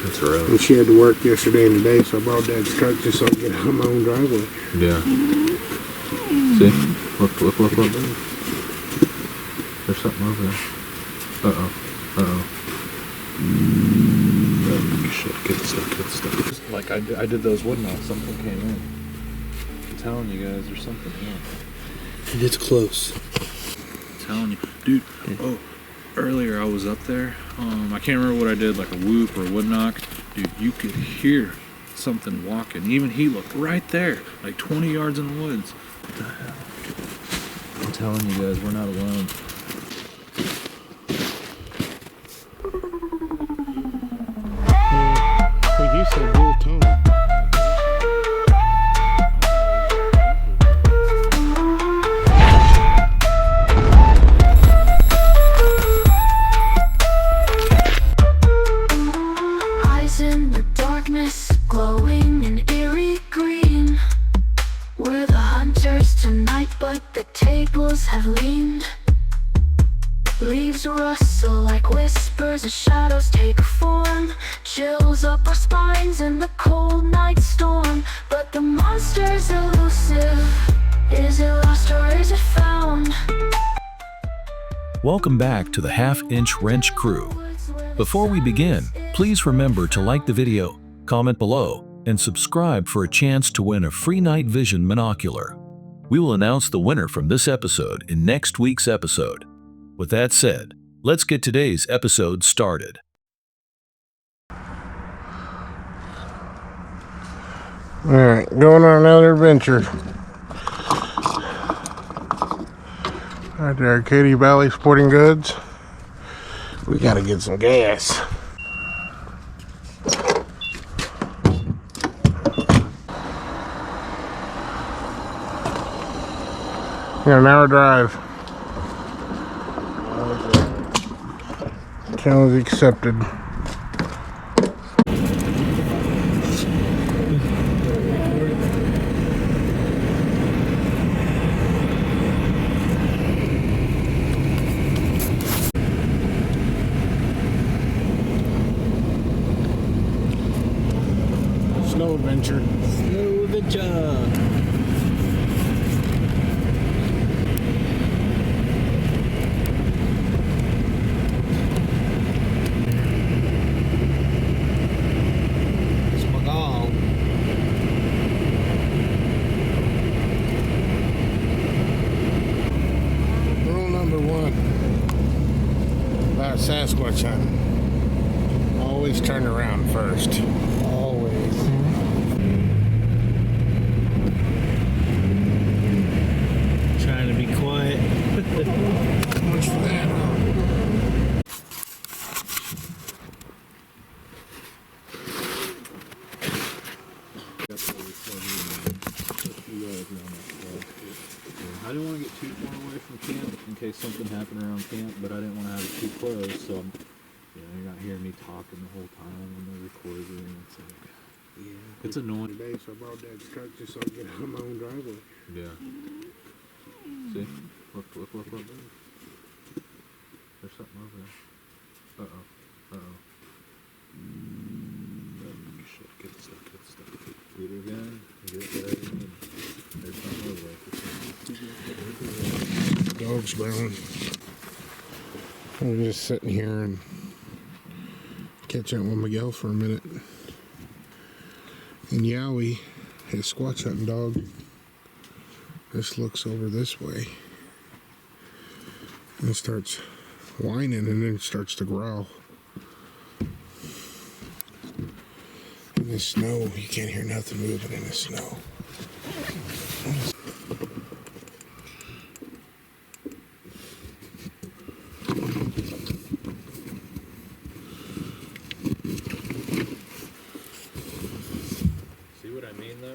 It's rough. And she had to work yesterday and today, so I brought Dad's truck just so I could get out of my own driveway. Yeah. See? Look. There's something over there. Uh-oh. Shit, get the stuff. Like I did those wood knocks, something came in. I'm telling you guys, there's something here. It's close. I'm telling you. Dude, earlier I was up there. I can't remember what I did, like a whoop or a wood knock. Dude, you could hear something walking. Even he looked right there, like 20 yards in the woods. What the hell? I'm telling you guys, we're not alone. Like you said, dual tone. Eyes in the darkness, glowing in eerie green. We're the hunters tonight, but the tables have leaned. Leaves rustle like whispers as shadows take form. Chills up our spines in the cold night storm. But the monster's elusive. Is it lost or is it found? Welcome back to the Half-Inch Wrench crew. Before we begin, please remember to like the video, comment below, and subscribe for a chance to win a free night vision monocular. We will announce the winner from this episode in next week's episode. With that said, let's get today's episode started. Alright, going on another adventure. Right there, Katy Valley Sporting Goods. We gotta get some gas. Got an hour drive. Challenge accepted. Snow adventure. Snow adventure. Sasquatch hunting. Always turn around first. Always. Trying to be quiet. How much for that, huh? I didn't want to get too far away from camp in case something happened around camp, but I didn't want to have it too close, so you're not hearing me talking the whole time when they're recording. It's like, it's annoying. Today, so I brought Dad's truck just so I could get out of my own driveway. Yeah. See? Look. There's something over there. Shit, get the stuff. Get it again. Get it there. There's something over there. Dog's growling. I'm just sitting here and catching up with Miguel for a minute. And Yowie, his squatch hunting dog, just looks over this way and starts whining and then starts to growl. In the snow, you can't hear nothing moving in the snow.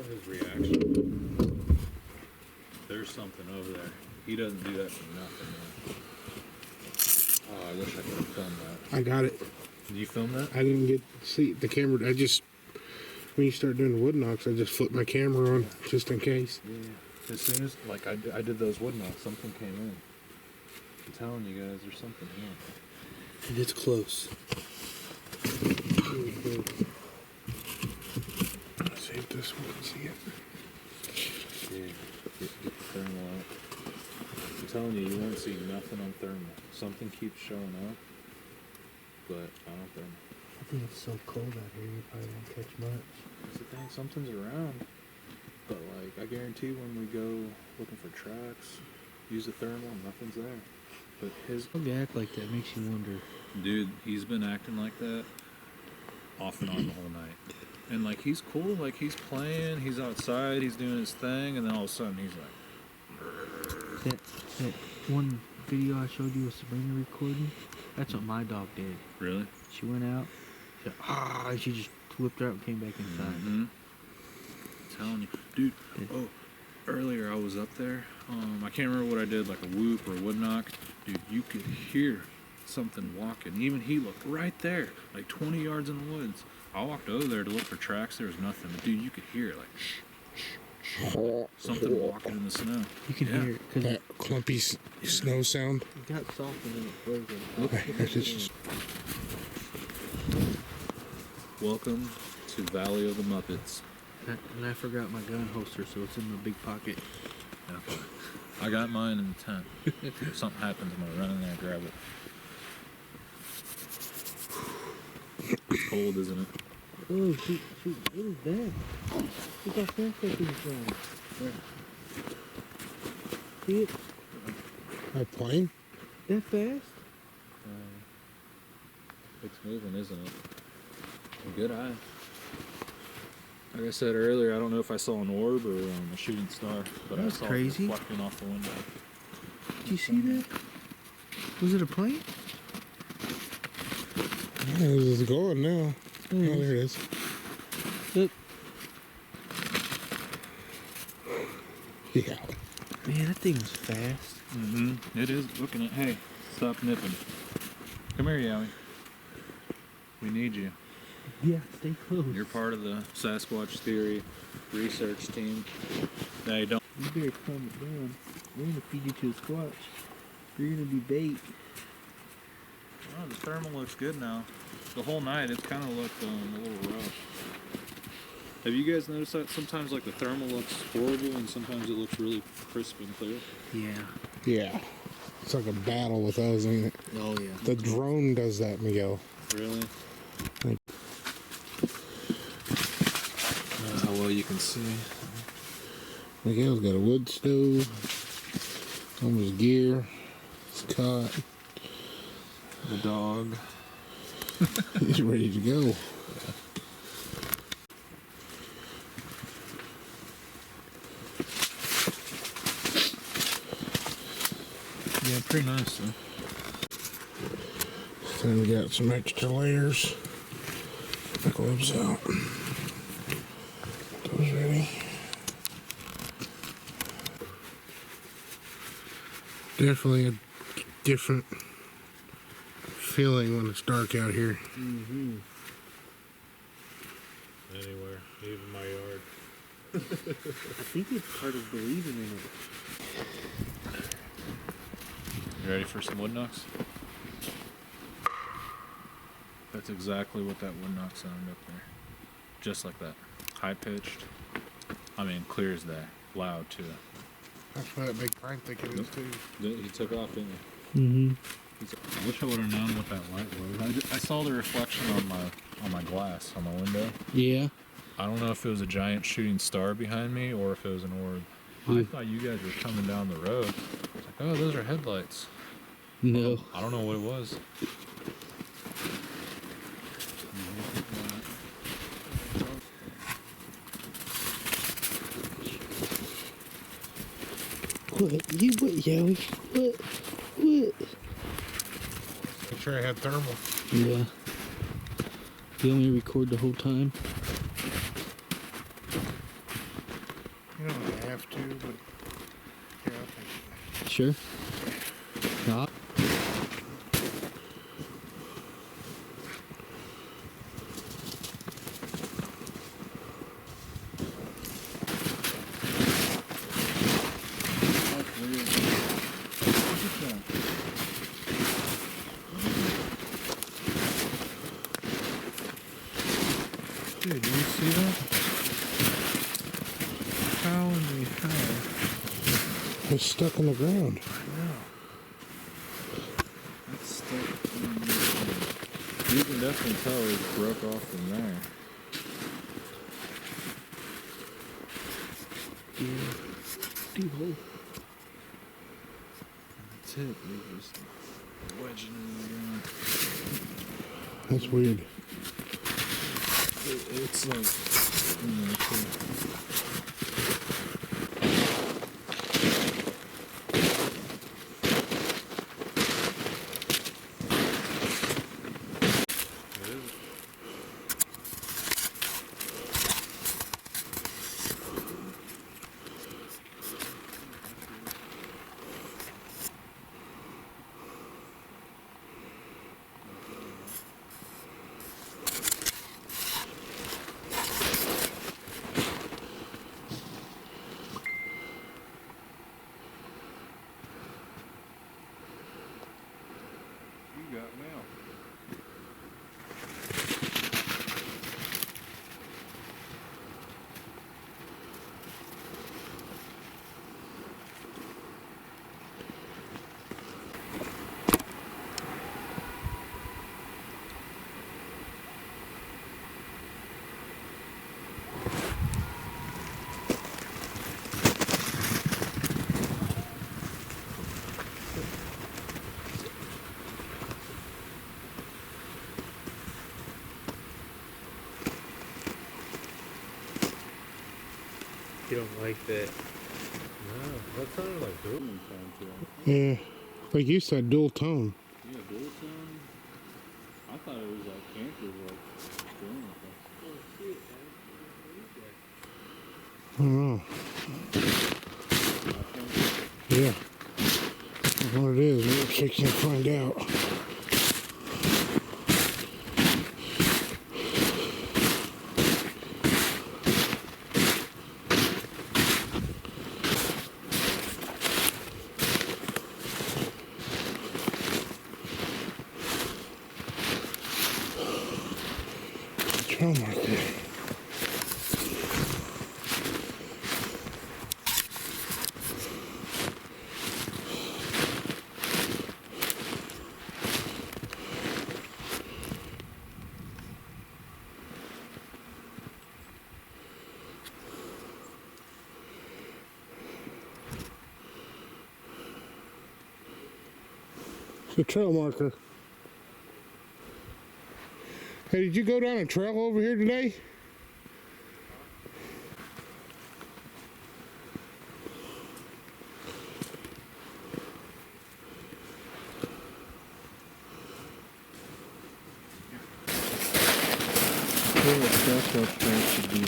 His reaction. There's something over there. He doesn't do that for nothing, man. Oh, I wish I could have filmed that. I got it. Did you film that? I didn't get to see the camera. When you start doing the wood knocks, I just flip my camera on just in case. Yeah. As soon as, like, I did those wood knocks, something came in. I'm telling you guys, there's something here. It's close. telling you, you won't see nothing on thermal. Something keeps showing up, but not on thermal. I think it's so cold out here, you probably won't catch much. That's the thing, something's around. But like, I guarantee when we go looking for tracks, use the thermal, nothing's there. But his... Why you act like that makes you wonder. Dude, he's been acting like that off and on the whole night. And like, he's cool, like he's playing, he's outside, he's doing his thing, and then all of a sudden he's like... That one video I showed you with Sabrina recording, that's what my dog did. Really? She went out, she said, and she just flipped her out and came back inside. Mm-hmm. I'm telling you. Dude, earlier I was up there, I can't remember what I did, like a whoop or a wood knock. Dude, you could hear something walking. Even he looked right there, like 20 yards in the woods. I walked over there to look for tracks, there was nothing. But dude, you could hear it, like shh, shh, shh. Something walking in the snow. You can hear it because That clumpy snow sound. it got soft and then it froze. Okay, that's just... Welcome to Valley of the Muppets. And I forgot my gun holster, so it's in my big pocket. Okay. I got mine in the tent. If something happens, I'm gonna run in there and grab it. It's cold, isn't it? Oh, shoot, what is that? Look how fast that thing's going. See it? A plane? That fast? It's moving, isn't it? Good eye. Like I said earlier, I don't know if I saw an orb or a shooting star, but That's I saw crazy. it reflecting off the window. Did you see that? Was it a plane? Yeah, it's going now. Oh, there it is. Look. Yeah. Man, that thing was fast. Mm-hmm. It is looking at. Hey, stop nipping. Come here, Yowie. We need you. Yeah, stay close. You're part of the Sasquatch theory research team. No, you don't. You better calm it down. We're gonna feed you to a squatch. You're gonna be bait. Oh, the thermal looks good now. The whole night, it's kind of looked a little rough. Have you guys noticed that sometimes like the thermal looks horrible and sometimes it looks really crisp and clear? Yeah. Yeah. It's like a battle with those, ain't it? Oh yeah. The drone does that, Miguel. Really? Like- How well you can see. Miguel's got a wood stove, on his gear, his cot. The dog. He's ready to go. Yeah, pretty nice, huh? Then we got some extra layers. The gloves out. Those ready. Definitely a different feeling when it's dark out here. Mm-hmm. Anywhere, even my yard. I think it's part of believing in it. You ready for some wood knocks? That's exactly what that wood knock sounded up there. Just like that. High pitched. I mean, clear as day. Loud too. That's what that big pine thicket is too. He took off, didn't he? Mm-hmm. I wish I would have known what that light was. I saw the reflection on my glass on my window. Yeah. I don't know if it was a giant shooting star behind me or if it was an orb. I thought you guys were coming down the road. I was like, oh, those are headlights. No. I don't know what it was. What? You what, Yowie? What? I'm sure I had thermal. Yeah. You want me to record the whole time? You don't have to, but yeah, I'll take it. Sure. No. Dude, do you see that? How in the hell? It's stuck in the ground. I know. you can definitely tell it broke off from there. Yeah. Deep hole. That's it. You're just wedging it in the ground. That's weird. It's like, you got mail. You don't like that. No, that sounded like booming sound to him. Yeah, like you said, dual tone. Yeah, dual tone. I thought it was like campers, like doing things. I don't know. Yeah. I don't know what it is. Maybe I can't find out. Trail marker. It's a trail marker. Hey, did you go down a trail over here today? That's what trails should be.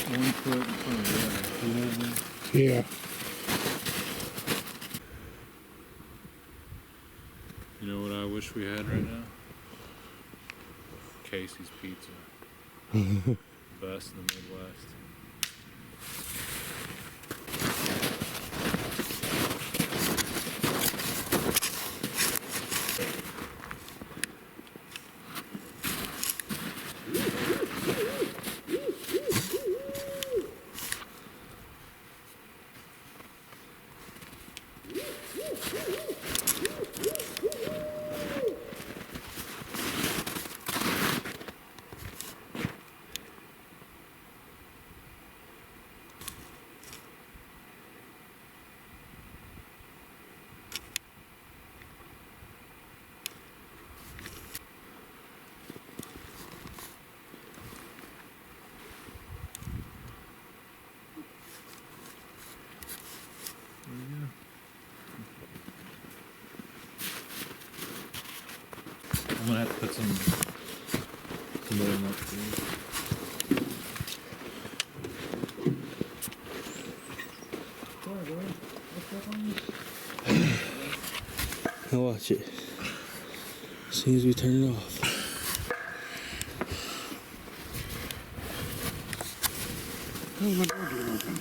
1 foot in front of the other. You know what I mean? Yeah. You know what I wish we had right now? Casey's Pizza. Best in the Midwest. I'm gonna have to put some more in that too. Now watch it. As soon as we turn it off. Oh, my door didn't open.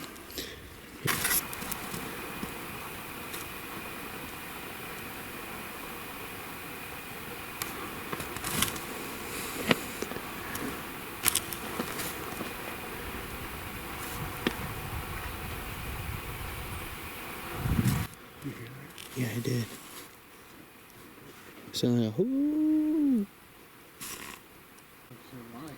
Yeah, I did. Sound like a whoo. am I.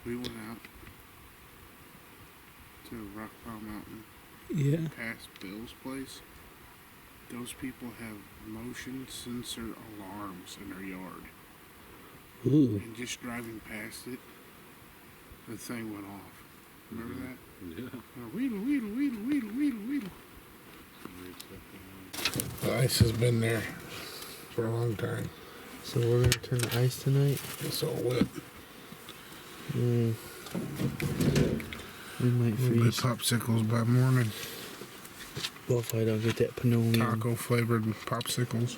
We went out to Rockpile Mountain, Yeah. past Bill's place. Those people have motion sensor alarms in their yard. Ooh. And just driving past it, the thing went off. Remember that? Yeah. Weedle, weedle, weedle, weedle, weedle, weedle. The ice has been there for a long time. So we're gonna turn the ice tonight? It's all wet. We might A little bit freeze. popsicles by morning. Well, if I don't get that panoli. Taco flavored popsicles.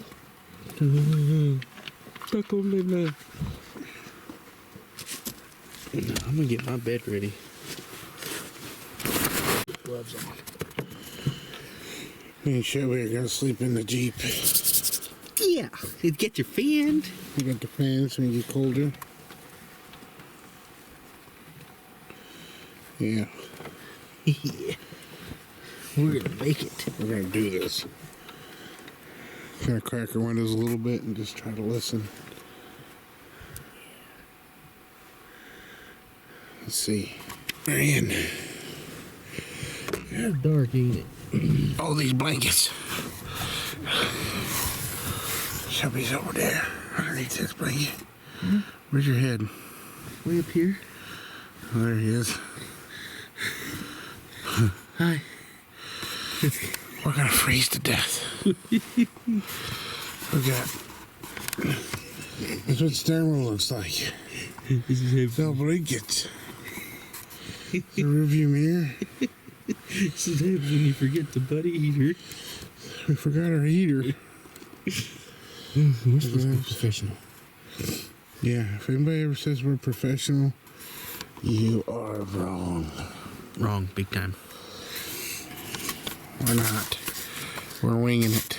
Taco flavor. No, I'm gonna get my bed ready. Gloves on. You sure we were gonna sleep in the Jeep? Yeah, it get your fan. You got the fans when you get colder. Yeah, Yeah. We're gonna make it. we're gonna do this. Gonna crack our windows a little bit and just try to listen. Let's see. Man, How dark ain't it? all these blankets. Chubby's over there underneath this blanket. Where's your head? Way up here. Oh, there he is. Hi. We're gonna freeze to death. We got. That's what steering wheel looks like. This is No blankets. The rearview mirror. This is when you forget the buddy heater. We forgot our heater. We're supposed to be professional. Yeah, if anybody ever says we're professional, you are wrong. Wrong, big time. We're not. We're winging it.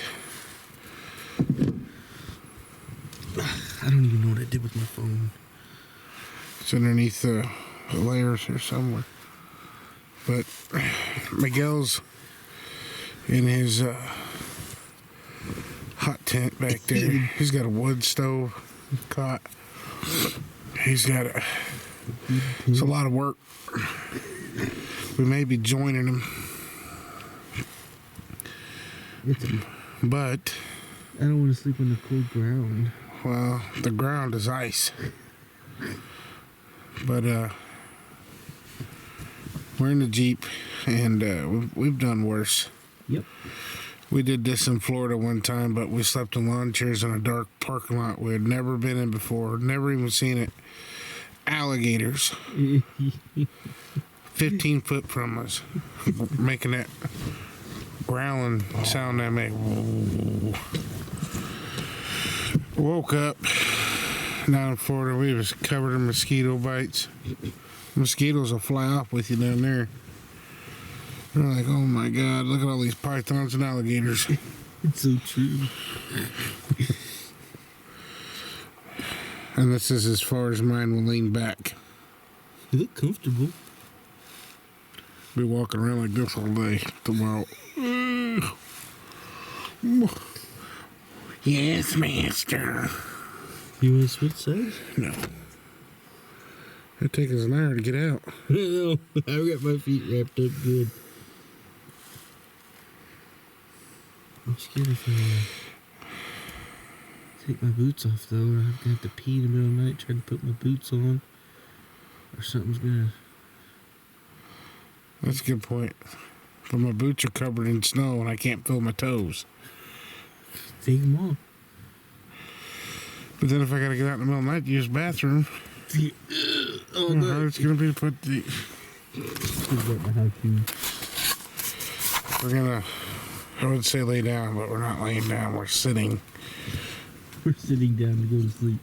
I don't even know what I did with my phone. It's underneath the layers here somewhere. But Miguel's in his hot tent back there. He's got a wood stove cot. He's got a... It's a lot of work. We may be joining him. But, I don't want to sleep on the cold ground. well, the ground is ice. But, we're in the Jeep, and we've done worse. Yep. We did this in Florida one time, but we slept in lawn chairs in a dark parking lot we had never been in before, never even seen it. Alligators, 15 foot from us, making that growling sound they make. Woke up down in Florida, we was covered in mosquito bites. Mosquitoes will fly off with you down there. We're like, oh my God, look at all these pythons and alligators. It's so true. And this is as far as mine will lean back. You look comfortable. Be walking around like this all day tomorrow. Yes, master. You want to switch sides? No. It'd take us an hour to get out. No, I got my feet wrapped up good. I'm scared if I take my boots off though, or I'm gonna have to pee in the middle of the night trying to put my boots on, or something's gonna. That's a good point. But my boots are covered in snow and I can't feel my toes. Take them off. But then if I gotta get out in the middle of the night to use the bathroom, Oh, how hard it's gonna be to put the. We're gonna, I would say lay down, but we're not laying down, we're sitting. We're sitting down to go to sleep.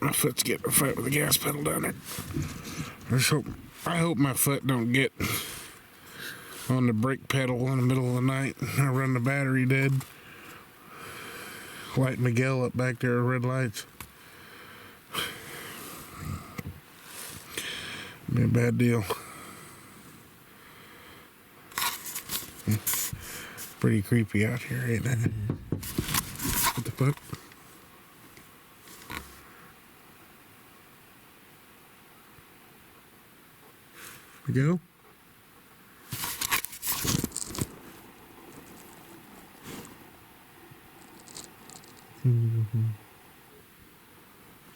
My foot's getting a fight with the gas pedal down there. I hope my foot don't get on the brake pedal in the middle of the night. I run the battery dead. Light Miguel up back there at red lights. Be a bad deal. Pretty creepy out here, ain't it? What the fuck? Miguel?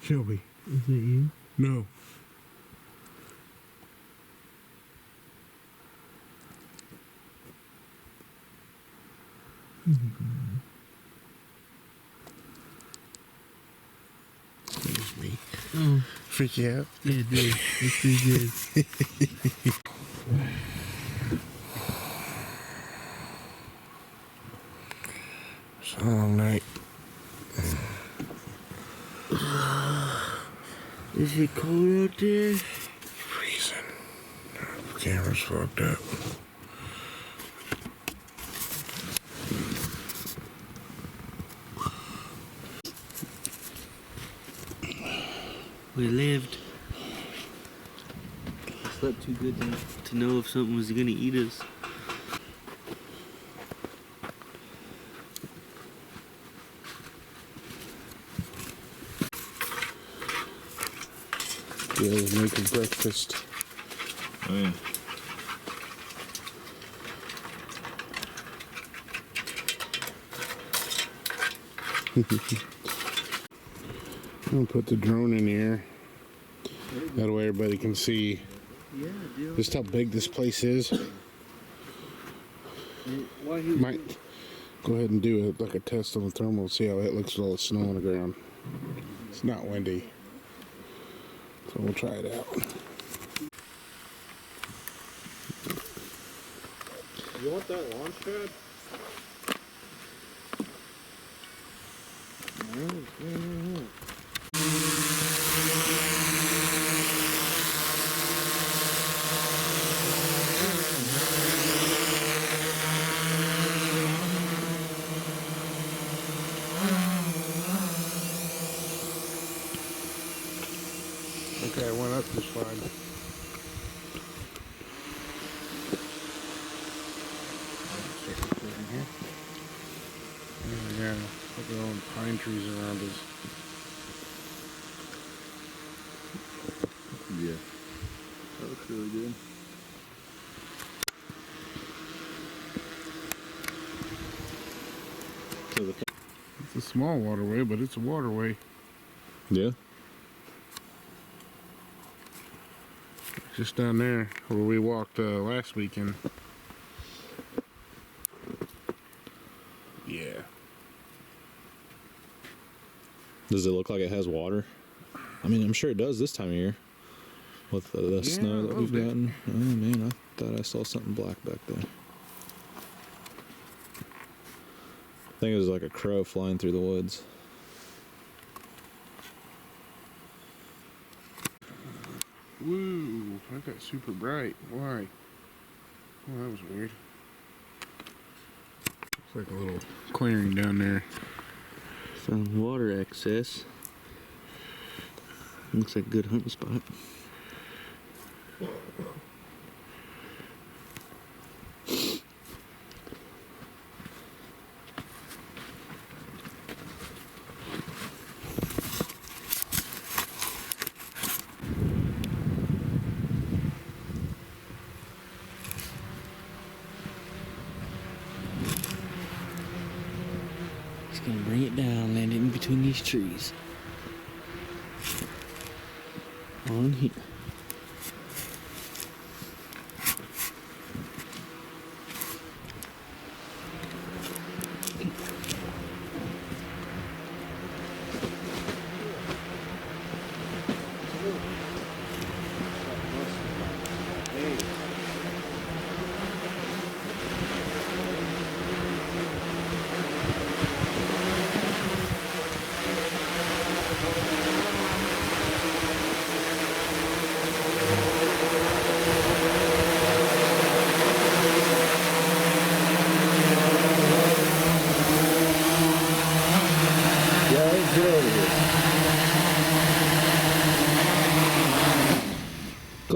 Shelby. Is it you? No. Excuse me. Oh, Freak you out? yeah, it did. It's pretty good. It's a long night. Is it cold out there? Freezing. The camera's fucked up. We lived. Slept too good to know if something was gonna eat us. Yeah, I was making breakfast. Oh yeah. I'm gonna put the drone in here. That way everybody can see Yeah, dude. just how big this place is. Why he Might go ahead and do like a test on the thermal, see how it looks with all the snow on the ground. It's not windy, so we'll try it out. You want that launch pad? Okay, I went up just fine. Yeah, look at all the pine trees around us. Yeah. That looks really good. So the It's a small waterway, but it's a waterway. yeah. Just down there where we walked last weekend. Yeah. Does it look like it has water? I mean, I'm sure it does this time of year. With the Yeah, snow a that little we've bit. gotten. Oh man, I thought I saw something black back there. I think it was like a crow flying through the woods. Woo! That got super bright. Why? Oh, that was weird. It's like a little clearing down there. found water access. Looks like a good hunting spot. Just gonna bring it down, land it in between these trees. On here.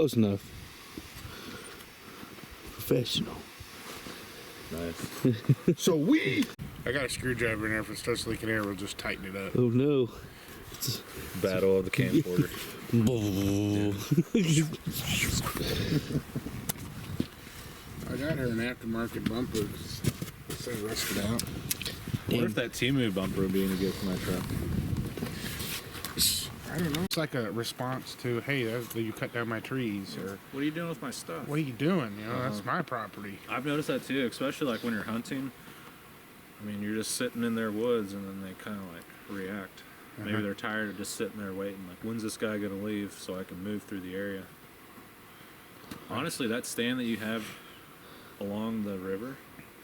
Close enough. Professional. Nice. So I got a screwdriver in there. If it starts leaking air, we'll just tighten it up. Oh no. Battle of the camcorder. I got her an aftermarket bumper. So rusted out. What if that Temu bumper would be any good for my truck? I don't know. It's like a response to, hey, you cut down my trees, or What are you doing with my stuff? what are you doing? You know, that's my property. I've noticed that too, especially like when you're hunting. I mean, you're just sitting in their woods, and then they kind of like react. Maybe they're tired of just sitting there waiting. Like, when's this guy gonna leave so I can move through the area? Honestly, that stand that you have along the river,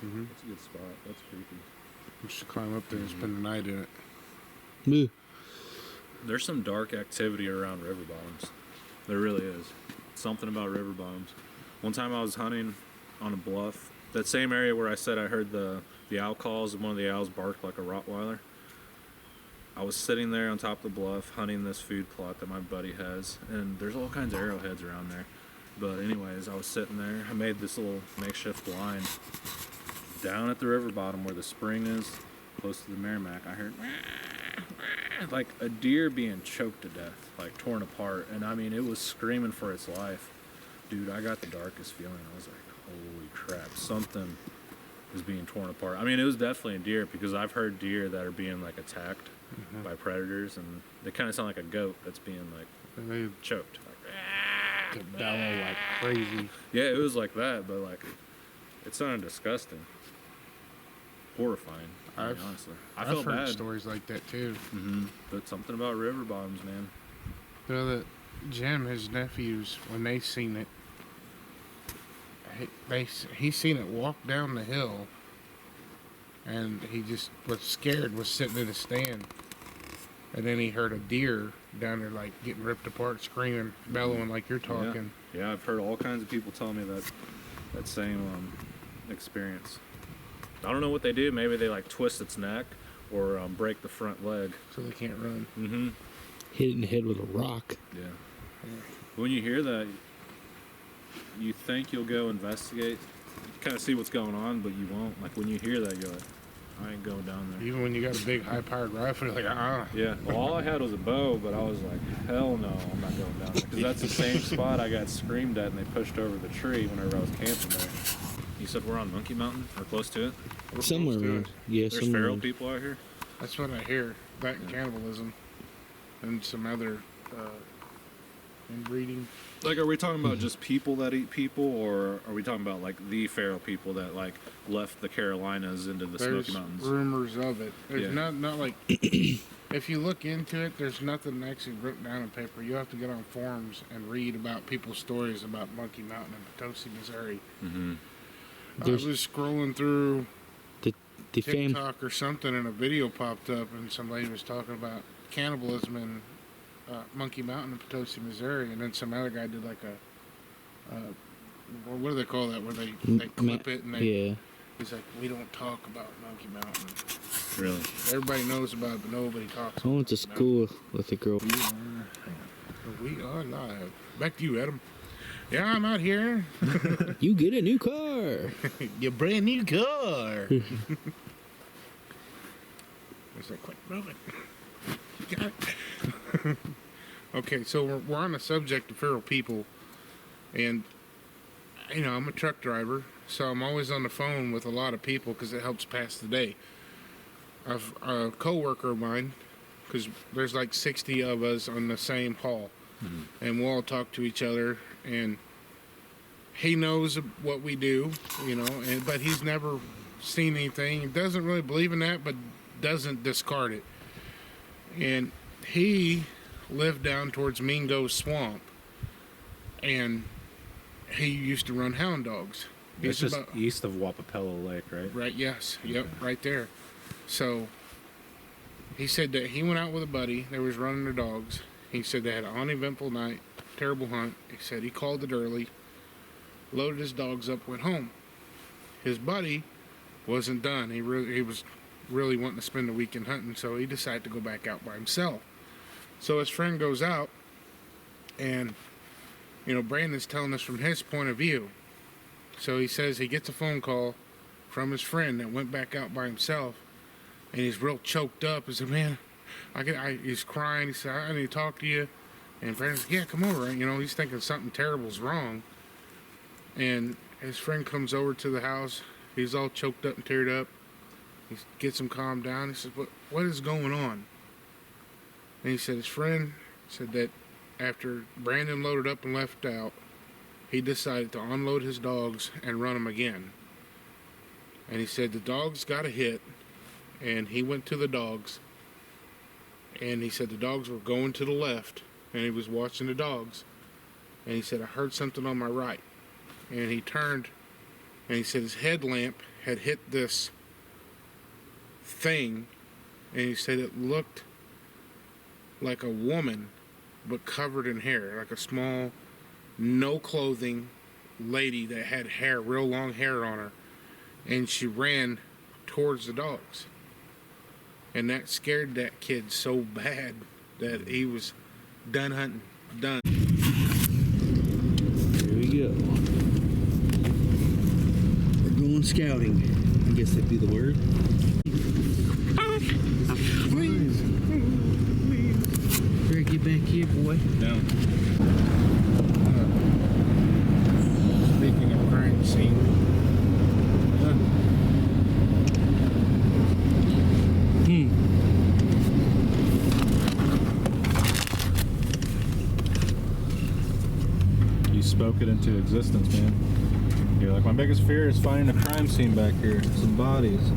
that's a good spot. That's creepy. We should climb up there and spend the night in it. Moo. There's some dark activity around river bottoms. There really is. Something about river bottoms. One time I was hunting on a bluff, that same area where I said I heard the owl calls, and one of the owls barked like a Rottweiler. I was sitting there on top of the bluff hunting this food plot that my buddy has, and there's all kinds of arrowheads around there. But anyways, I was sitting there. I made this little makeshift blind down at the river bottom where the spring is, close to the Merrimack. I heard like a deer being choked to death, like torn apart, and I mean it was screaming for its life. Dude, I got the darkest feeling. I was like, holy crap, something is being torn apart. I mean, it was definitely a deer, because I've heard deer that are being like attacked by predators, and they kind of sound like a goat that's being like And they choked. Like, bellow like crazy. yeah, it was like that, but like it sounded disgusting, horrifying. I mean, honestly, I I've felt heard bad. stories like that too. But something about river bottoms, man. You know that Jim, his nephews, when they seen it, he seen it walk down the hill, and he just was scared, was sitting in a stand, and then he heard a deer down there like getting ripped apart, screaming, bellowing like you're talking. Yeah, I've heard all kinds of people tell me that same experience. I don't know what they do. Maybe they like twist its neck or break the front leg. So they can't run. Mm-hmm. Hit it in the head with a rock. Yeah. When you hear that, you think you'll go investigate, kind of see what's going on, but you won't. Like when you hear that, you're like, I ain't going down there. Even when you got a big high-powered rifle, you're like, Yeah. Well, all I had was a bow, but I was like, hell no, I'm not going down there. Because that's the same spot I got screamed at, and they pushed over the tree whenever I was camping there. You said we're on Monkey Mountain, or close to it? Somewhere close to around. it. Yeah, There's somewhere. feral people out here? That's what I hear. That and cannibalism, and some other inbreeding. Like, are we talking about just people that eat people, or are we talking about like the feral people that like left the Carolinas into the There's Smoky Mountains? rumors of it. There's Yeah. not like if you look into it, there's nothing actually written down on paper. You have to get on forums and read about people's stories about Monkey Mountain in Potosi, Missouri. Mm-hmm. I There's- was scrolling through The fam- TikTok or something, and a video popped up, and some lady was talking about cannibalism in Monkey Mountain in Potosi, Missouri, and then some other guy did like what do they call that? Where they clip it and they. Yeah. He's like, we don't talk about Monkey Mountain. Really? Everybody knows about it, but nobody talks. I went to about it. school with a girl. We are live. Back to you, Adam. Yeah, I'm out here. You get a new car. Your brand new car. It's like, quit moving. You got it. Okay, so we're on the subject of feral people, and you know I'm a truck driver, so I'm always on the phone with a lot of people because it helps pass the day. I've a coworker of mine, because there's like 60 of us on the same haul, and we'll all talk to each other, and he knows what we do, you know, but he's never seen anything. He doesn't really believe in that, but doesn't discard it. And he lived down towards Mingo's Swamp, and he used to run hound dogs. It's He's just about- east of Wapapello Lake, right? Right, yes. Yep, right there. So he said that he went out with a buddy. They was running their dogs. He said they had an uneventful night, terrible hunt. He said he called it early, loaded his dogs up, went home. His buddy wasn't done. He was really wanting to spend the weekend hunting, so he decided to go back out by himself. So his friend goes out, and You know, Brandon's telling us from his point of view. So he says he gets a phone call from his friend that went back out by himself, and he's real choked up. He said, man, he's crying. He said, I need to talk to you. And Brandon's like, yeah, come over. You know, he's thinking something terrible's wrong. And his friend comes over to the house. He's all choked up and teared up. He gets him calmed down. He says, what is going on? And he said his friend said that after Brandon loaded up and left out, he decided to unload his dogs and run them again. And he said the dogs got a hit, and he went to the dogs, and he said the dogs were going to the left, and he was watching the dogs, and he said, I heard something on my right. And he turned, and he said his headlamp had hit this thing, and he said it looked like a woman, but covered in hair, like a small, no clothing lady that had hair, real long hair on her, and she ran towards the dogs. And that scared that kid so bad that he was done hunting. Done. Here we go. We're going scouting. I guess that'd be the word. Better get back here, boy. Down. Speaking of crime scene, You spoke it into existence, man. You're like, my biggest fear is finding a crime scene back here. Some bodies.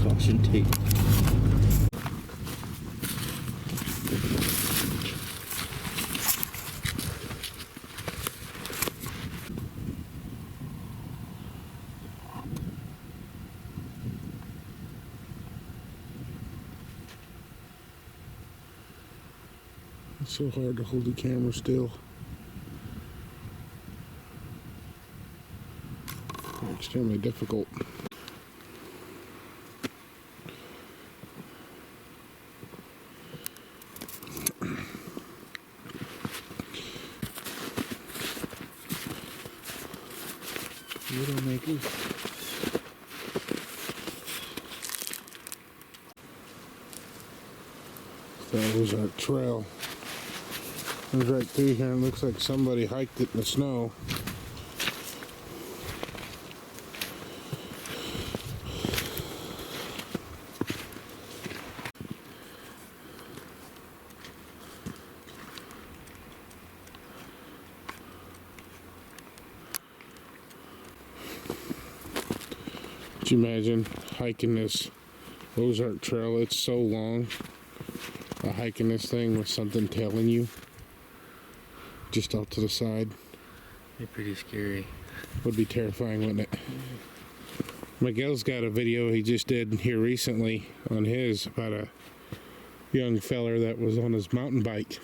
Caution tape. it's so hard to hold the camera still. Extremely difficult. Widowmakers. That was our trail. It was right through here, and it looks like somebody hiked it in the snow. Could you imagine hiking this Ozark Trail? It's so long. Hiking this thing with something telling you just off to the side. They're pretty scary. Would be terrifying, wouldn't it? Miguel's got a video he just did here recently on his about a young feller that was on his mountain bike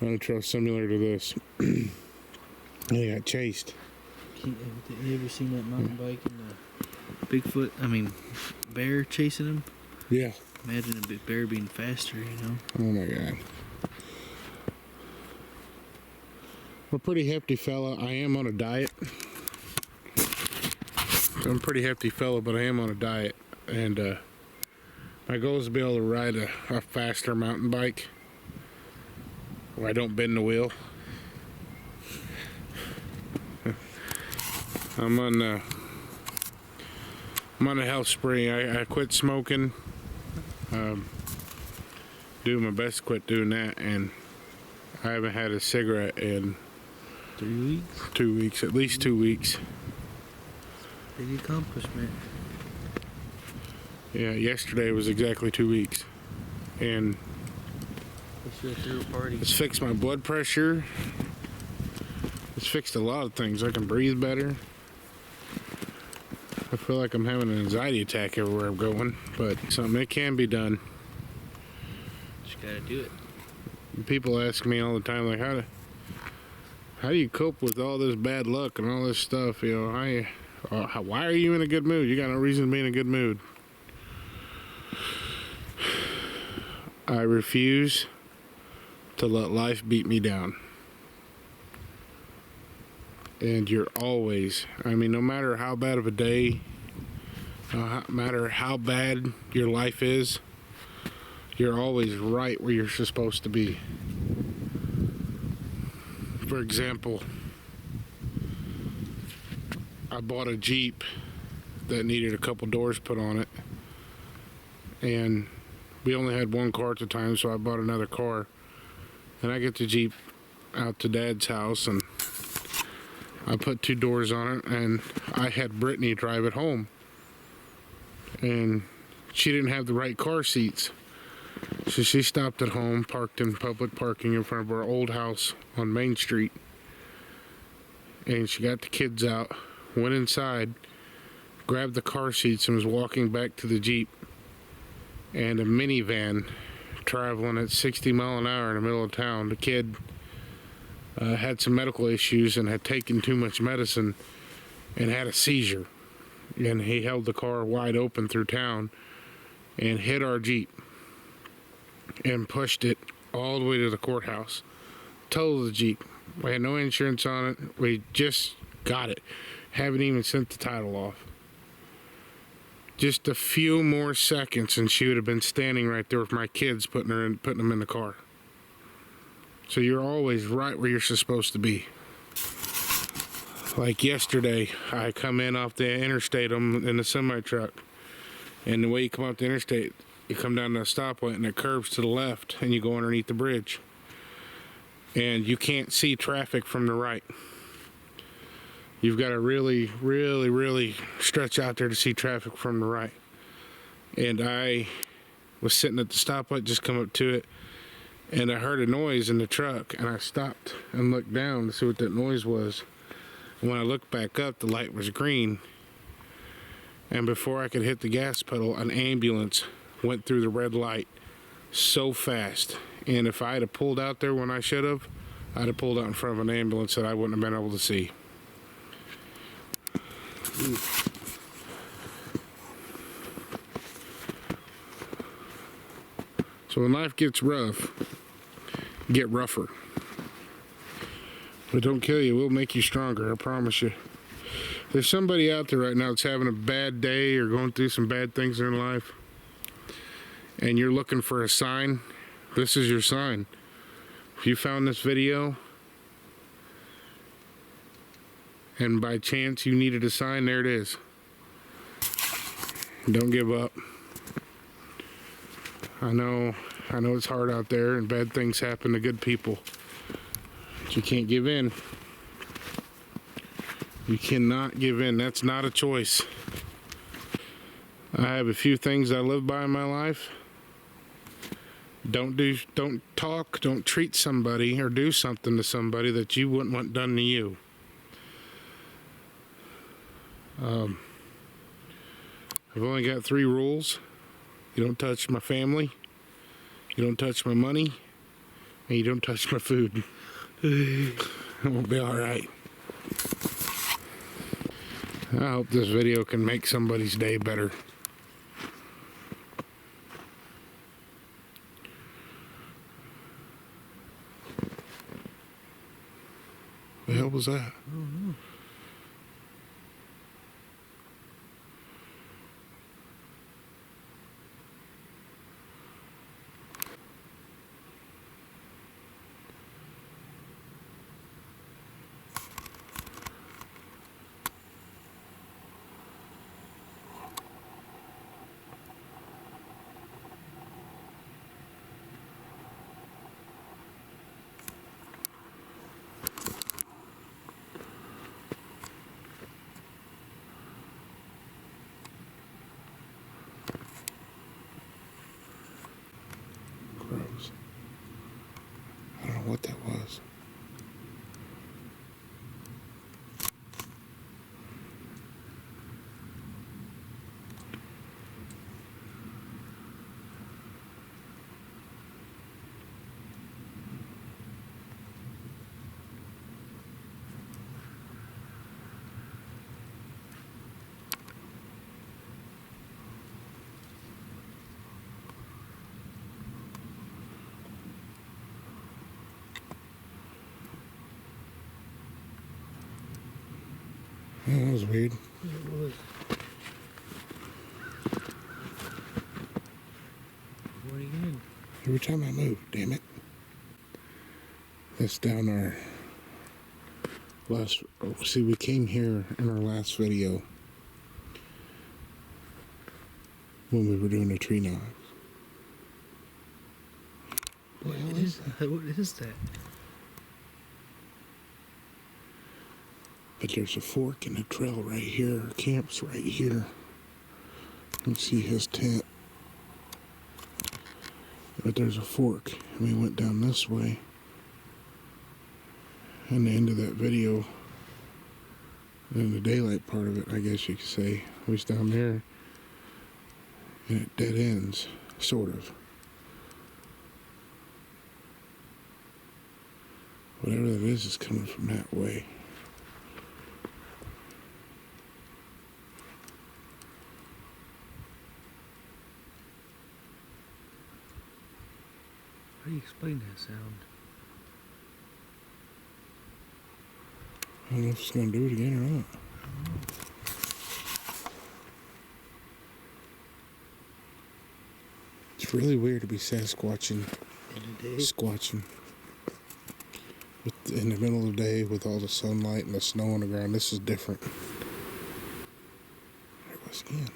on a trail similar to this. And he got chased. You ever seen that mountain bike and the Bigfoot? I mean, bear chasing him? Yeah. Imagine a big bear being faster, you know? Oh my God. I'm a pretty hefty fella. I am on a diet. I'm a pretty hefty fella, but I am on a diet. And my goal is to be able to ride a faster mountain bike where I don't bend the wheel. I'm on a health spree. I quit smoking. Doing my best to quit doing that, and I haven't had a cigarette in 3 weeks? 2 weeks, at least 2 weeks. Big accomplishment. Yeah, yesterday was exactly 2 weeks, and It's your third party. it's fixed my blood pressure. It's fixed a lot of things. I can breathe better. I feel like I'm having an anxiety attack everywhere I'm going, but something that can be done. Just gotta do it. People ask me all the time, like, how do you cope with all this bad luck and all this stuff? You know, why are you in a good mood? You got no reason to be in a good mood. I refuse to let life beat me down. And you're always, I mean, no matter how bad of a day, no matter how bad your life is, you're always right where you're supposed to be. For example, I bought a Jeep that needed a couple doors put on it, and we only had one car at the time, so I bought another car. And I get the Jeep out to Dad's house, and I put 2 doors on it, and I had Brittany drive it home, and she didn't have the right car seats, so she stopped at home, parked in public parking in front of our old house on Main Street, and she got the kids out, went inside, grabbed the car seats, and was walking back to the Jeep, and a minivan traveling at 60 miles an hour in the middle of town. The kid had some medical issues and had taken too much medicine and had a seizure, and he held the car wide open through town and hit our Jeep and pushed it all the way to the courthouse. Totaled the Jeep. We had no insurance on it. We just got it. Haven't even sent the title off. Just a few more seconds and she would have been standing right there with my kids, putting them in the car. So you're always right where you're supposed to be. Like yesterday, I come in off the interstate in the semi truck, and the way you come off the interstate, you come down to a stoplight and it curves to the left, and you go underneath the bridge, and you can't see traffic from the right. You've got to really, really, really stretch out there to see traffic from the right. And I was sitting at the stoplight, just come up to it, and I heard a noise in the truck, and I stopped and looked down to see what that noise was. And when I looked back up, the light was green. And before I could hit the gas pedal, an ambulance went through the red light so fast. And if I had pulled out there when I should have, I'd have pulled out in front of an ambulance that I wouldn't have been able to see. So when life gets rough, get rougher. But don't kill you, we'll make you stronger, I promise you. There's somebody out there right now that's having a bad day or going through some bad things in their life, and you're looking for a sign. This is your sign. If you found this video and by chance you needed a sign, there it is. Don't give up. I know it's hard out there and bad things happen to good people, but you can't give in. You cannot give in. That's not a choice. I have a few things I live by in my life. Don't treat somebody or do something to somebody that you wouldn't want done to you. I've only got 3 rules. You don't touch my family, you don't touch my money, and you don't touch my food. It won't be alright. I hope this video can make somebody's day better. The hell was that? I don't know. That was weird. It was. What again? Every time I move, damn it. That's down our last. Oh, see, we came here in our last video when we were doing the tree knots. What is that? What is that? But there's a fork in the trail right here. Our camp's right here. You can see his tent. But there's a fork, and we went down this way. And the end of that video, and the daylight part of it, I guess you could say, was down there. And it dead ends, sort of. Whatever that is coming from that way. How do you explain that sound? I don't know if it's going to do it again or not. It's really weird to be Sasquatching, squatching in the middle of the day with all the sunlight and the snow on the ground. This is different. There it was again.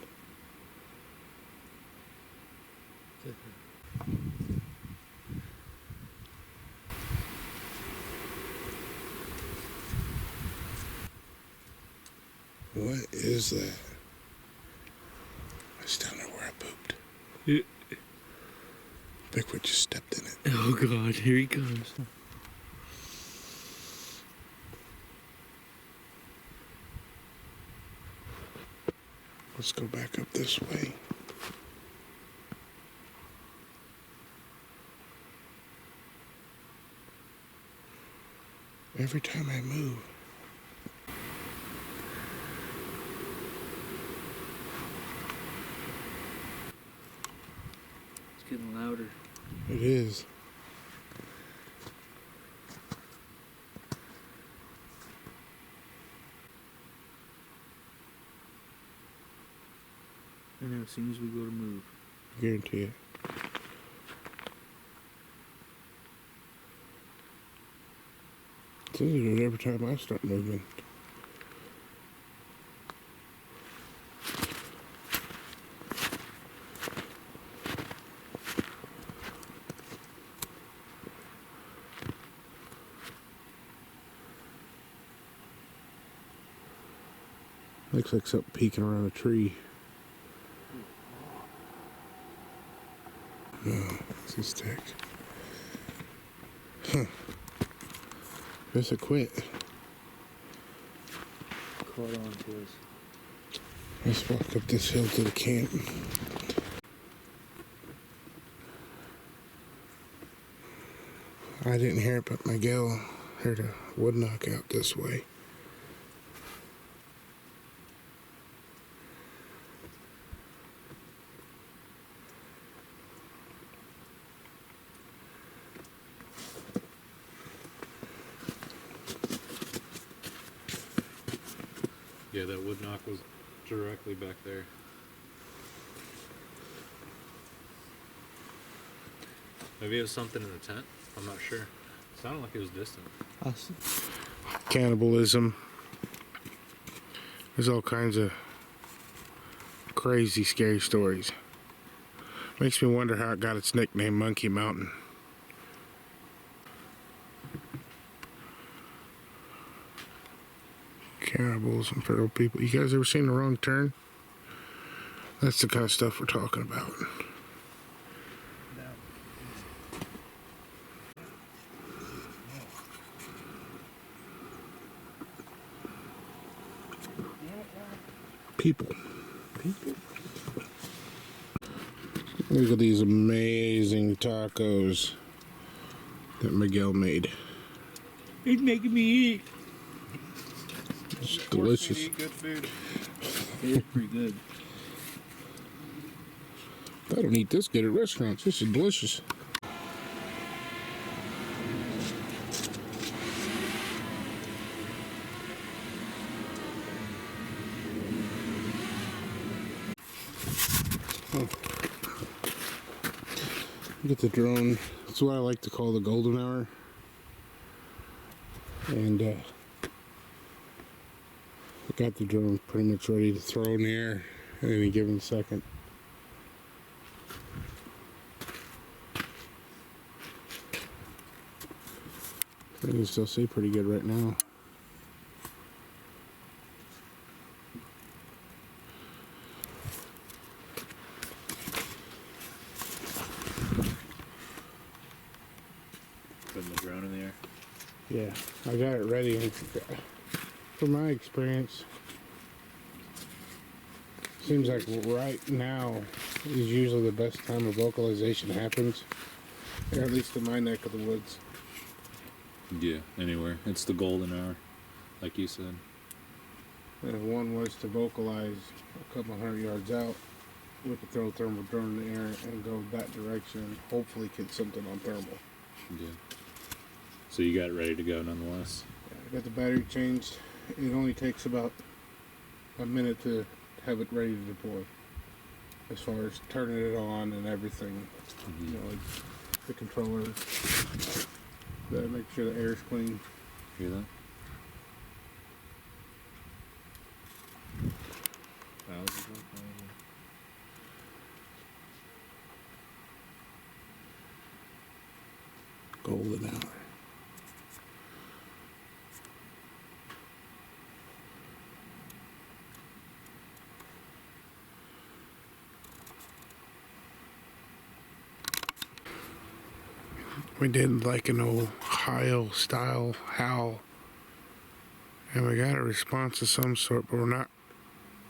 What is that? It's down there where I pooped. Bigfoot just stepped in it. Oh God, here he comes. Let's go back up this way. Every time I move, It's getting louder. it is. I know, as soon as we go to move. Guarantee it. It's it every time I start moving. Looks like something peeking around a tree. No, it's a stick. Huh. Guess it quit. Caught on to us. Let's walk up this hill to the camp. I didn't hear it, but my gal heard a wood knock out this way. Yeah, that wood knock was directly back there. Maybe it was something in the tent. I'm not sure. It sounded like it was distant. Us. Cannibalism. There's all kinds of crazy, scary stories. Makes me wonder how it got its nickname Monkey Mountain. Cannibals and feral people. You guys ever seen The Wrong Turn? That's the kind of stuff we're talking about. People. Look at these amazing tacos that Miguel made. He's making me eat. It's delicious. Good food. It's pretty good. I don't eat this good at restaurants. This is delicious. Get the drone. It's what I like to call the golden hour. And I got the drone pretty much ready to throw in the air at any given second. I can still see pretty good right now. Putting the drone in the air. Yeah, I got it ready. And from my experience, seems like right now is usually the best time a vocalization happens, or at least in my neck of the woods. Yeah, anywhere. It's the golden hour, like you said. And if one was to vocalize a couple hundred yards out, we could throw a thermal drone in the air and go that direction and hopefully get something on thermal. Yeah. So you got it ready to go nonetheless. I got the battery changed. It only takes about a minute to have it ready to deploy. As far as turning it on and everything, you know, like the controller, make sure the air's clean. Hear that? Golden hour. We did like an Ohio style howl, and we got a response of some sort, but we're not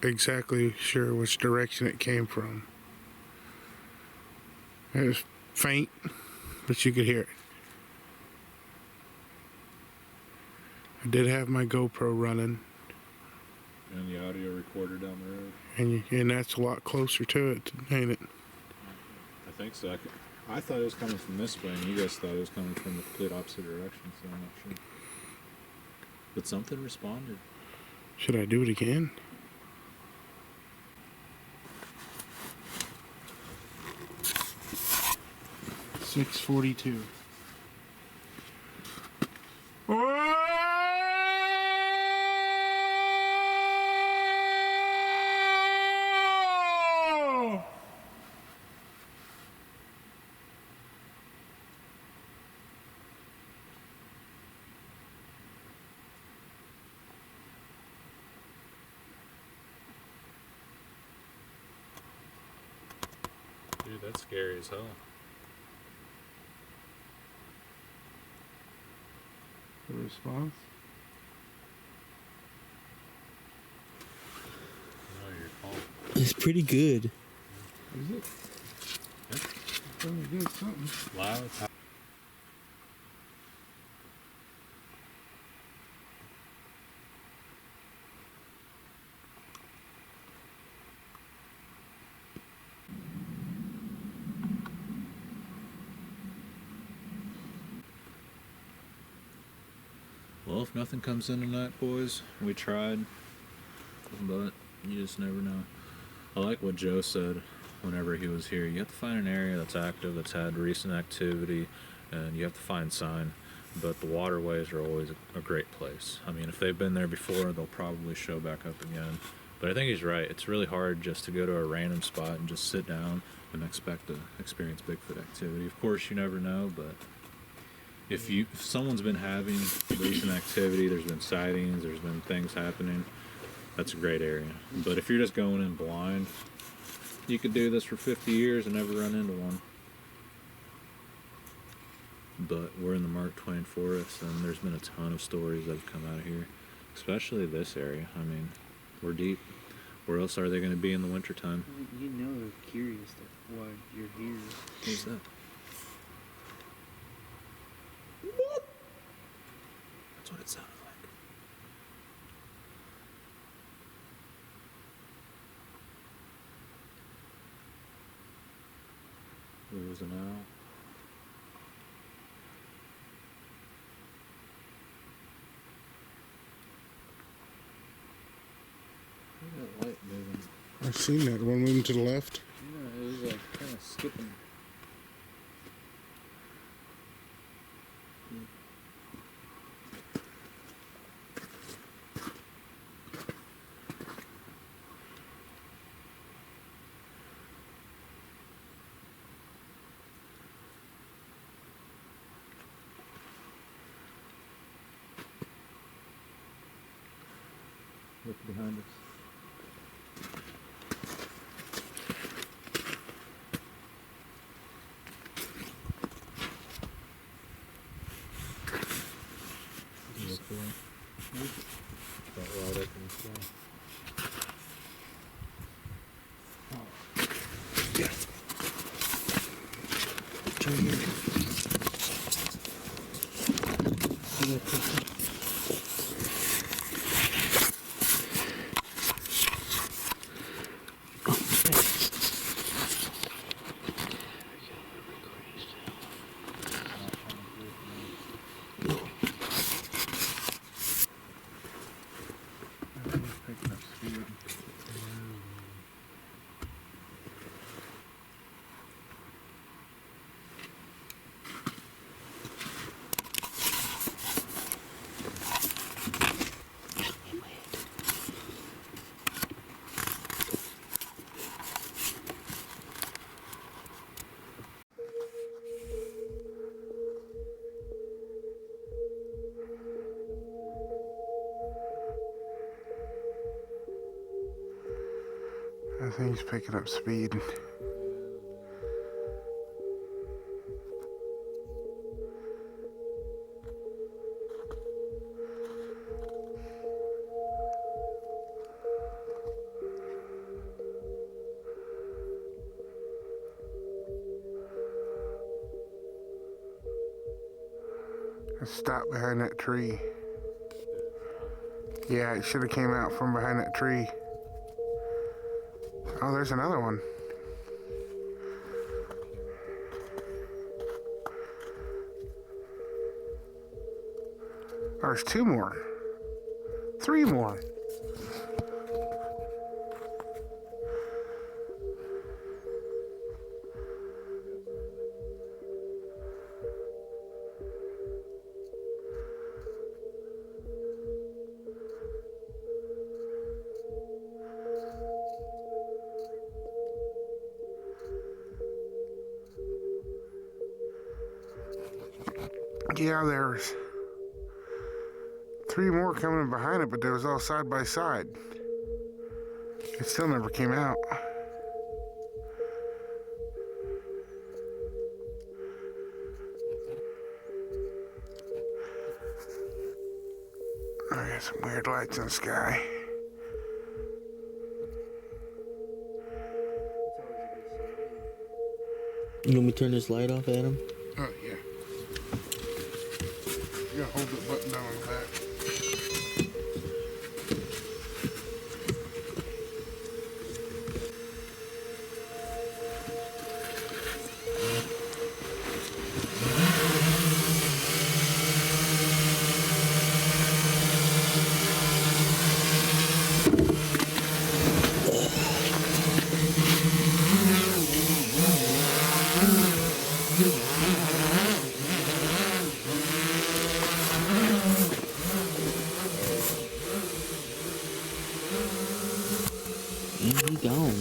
exactly sure which direction it came from. It was faint, but you could hear it. I did have my GoPro running, And the audio recorder down the road. and that's a lot closer to it, ain't it? I think so. I thought it was coming from this way, and you guys thought it was coming from the complete opposite direction, so I'm not sure. But something responded. Should I do it again? $6:42. Dude, that's scary as hell. The response? Oh, your call. It's pretty good. Is it? Yep. It's only good something. Loud. Well, if nothing comes in tonight, boys, we tried, but you just never know. I like what Joe said whenever he was here. You have to find an area that's active, that's had recent activity, and you have to find sign. But the waterways are always a great place. I mean, if they've been there before, they'll probably show back up again. But I think he's right. It's really hard just to go to a random spot and just sit down and expect to experience Bigfoot activity. Of course, you never know, but if someone's been having recent activity, there's been sightings, there's been things happening, that's a great area. But if you're just going in blind, you could do this for 50 years and never run into one. But we're in the Mark Twain Forest, and there's been a ton of stories that have come out of here, especially this area. I mean, we're deep. Where else are they going to be in the wintertime? You know they're curious why you're here. What's that? That's what it sounded like. There was an owl. Look at that light moving. I've seen that one moving to the left. Yeah, skipping. Look behind us. Right up in the sky. Picking up speed. I think he's picking up speed. Stop behind that tree. Yeah, it should have came out from behind that tree. Oh, there's another one. There's two more. Three more. Yeah, there's three more coming behind it, but they was all side by side. It still never came out. I got some weird lights in the sky. You want me to turn this light off, Adam? Oh, yeah. You gotta hold the button down on the back. And he gone.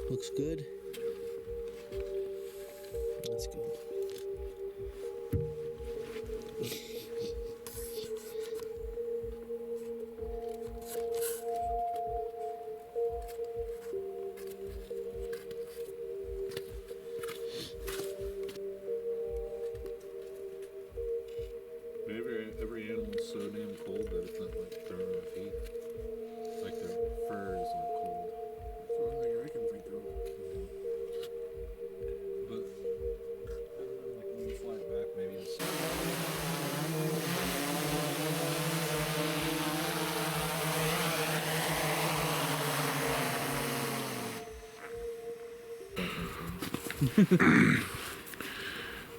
Looks good. That's good.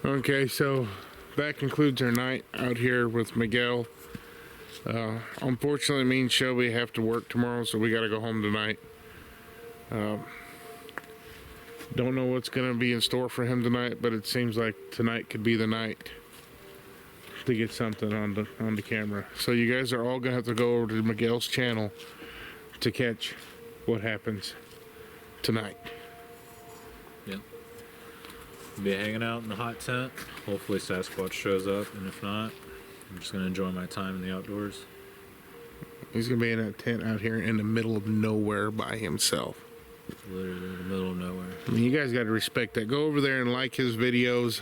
Okay, so that concludes our night out here with Miguel. Unfortunately, me and Shelby have to work tomorrow, so we got to go home tonight. Don't know what's going to be in store for him tonight, but it seems like tonight could be the night to get something on the camera. So you guys are all going to have to go over to Miguel's channel to catch what happens tonight. Yep. Be hanging out in the hot tent. Hopefully Sasquatch shows up, and if not, I'm just gonna enjoy my time in the outdoors. He's going to be in a tent out here in the middle of nowhere by himself. Literally in the middle of nowhere. I mean, you guys got to respect that. Go over there and like his videos,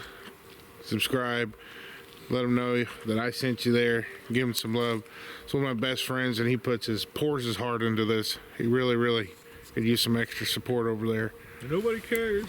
subscribe, let him know that I sent you there, give him some love. It's one of my best friends, and he pours his heart into this. He really, really could use some extra support over there. Nobody cares.